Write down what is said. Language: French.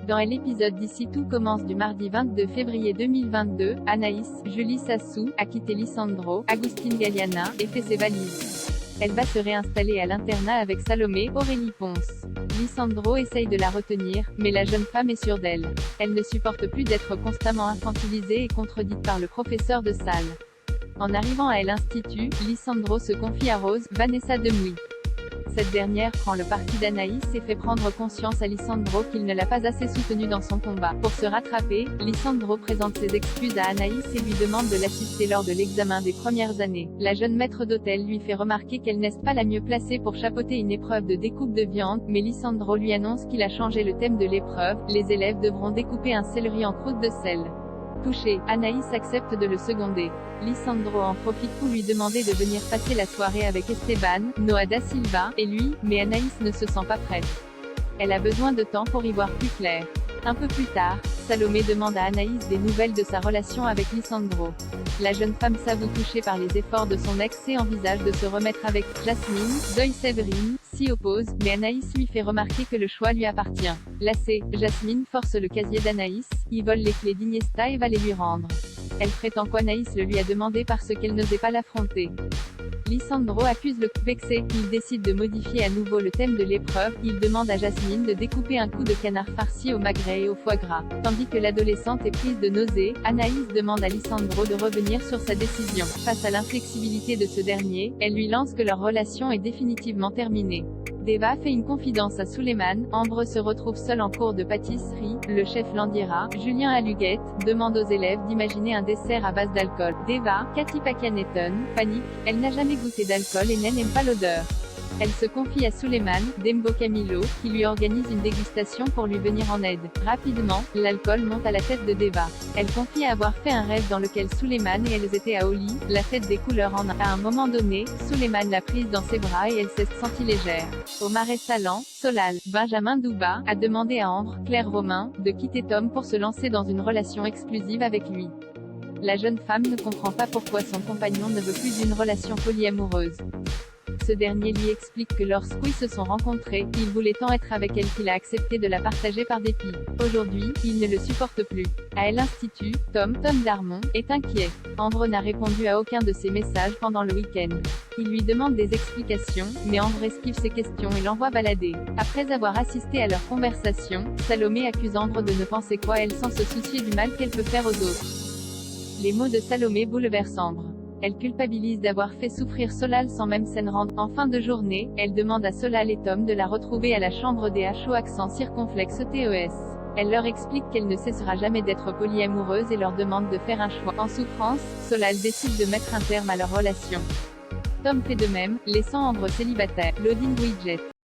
Dans l'épisode d'ici tout commence du mardi 22 février 2022, Anaïs, Julie Sassou, a quitté Lisandro, Agustín Galeana, et fait ses valises. Elle va se réinstaller à l'internat avec Salomé, Aurélie Ponce. Lisandro essaye de la retenir, mais la jeune femme est sûre d'elle. Elle ne supporte plus d'être constamment infantilisée et contredite par le professeur de salle. En arrivant à l'Institut, Lisandro se confie à Rose, Vanessa Demouy. Cette dernière prend le parti d'Anaïs et fait prendre conscience à Lisandro qu'il ne l'a pas assez soutenue dans son combat. Pour se rattraper, Lisandro présente ses excuses à Anaïs et lui demande de l'assister lors de l'examen des premières années. La jeune maître d'hôtel lui fait remarquer qu'elle n'est pas la mieux placée pour chapeauter une épreuve de découpe de viande, mais Lisandro lui annonce qu'il a changé le thème de l'épreuve, les élèves devront découper un céleri en croûte de sel. Touchée, Anaïs accepte de le seconder. Lisandro en profite pour lui demander de venir passer la soirée avec Esteban, Noah da Silva, et lui, mais Anaïs ne se sent pas prête. Elle a besoin de temps pour y voir plus clair. Un peu plus tard, Salomé demande à Anaïs des nouvelles de sa relation avec Lisandro. La jeune femme s'avoue touchée par les efforts de son ex et envisage de se remettre avec Jasmine. Deuil Séverine s'y oppose, mais Anaïs lui fait remarquer que le choix lui appartient. Lassée, Jasmine force le casier d'Anaïs, y vole les clés d'Iniesta et va les lui rendre. Elle prétend qu'Anaïs le lui a demandé parce qu'elle n'osait pas l'affronter. Lisandro accuse le vexé, il décide de modifier à nouveau le thème de l'épreuve, il demande à Jasmine de découper un coup de canard farci au magret et au foie gras. Tandis que l'adolescente est prise de nausées, Anaïs demande à Lisandro de revenir sur sa décision. Face à l'inflexibilité de ce dernier, elle lui lance que leur relation est définitivement terminée. Deva fait une confidence à Suleiman, Ambre se retrouve seule en cours de pâtisserie, le chef Landiera, Julien Aluguette, demande aux élèves d'imaginer un dessert à base d'alcool. Deva, Cathy Pakian-Eton, panique, elle n'a jamais goûté d'alcool et n'aime pas l'odeur. Elle se confie à Suleiman, Dembo Camilo, qui lui organise une dégustation pour lui venir en aide. Rapidement, l'alcool monte à la tête de Deva. Elle confie avoir fait un rêve dans lequel Suleiman et elles étaient à Oli, la fête des couleurs en un. À un moment donné, Suleiman l'a prise dans ses bras et elle s'est sentie légère. Au marais salant, Solal, Benjamin Douba, a demandé à Ambre, Claire Romain, de quitter Tom pour se lancer dans une relation exclusive avec lui. La jeune femme ne comprend pas pourquoi son compagnon ne veut plus d'une relation polyamoureuse. Ce dernier lui explique que lorsqu'ils se sont rencontrés, il voulait tant être avec elle qu'il a accepté de la partager par dépit. Aujourd'hui, il ne le supporte plus. À l'Institut, Tom Darmon, est inquiet. Ambre n'a répondu à aucun de ses messages pendant le week-end. Il lui demande des explications, mais Ambre esquive ses questions et l'envoie balader. Après avoir assisté à leur conversation, Salomé accuse Ambre de ne penser qu'à elle sans se soucier du mal qu'elle peut faire aux autres. Les mots de Salomé bouleversent Ambre. Elle culpabilise d'avoir fait souffrir Solal sans même s'en rendre. En fin de journée, elle demande à Solal et Tom de la retrouver à la chambre des H au accent circonflexe TES. Elle leur explique qu'elle ne cessera jamais d'être polyamoureuse et leur demande de faire un choix. En souffrance, Solal décide de mettre un terme à leur relation. Tom fait de même, laissant Ambre célibataire. Loading widget.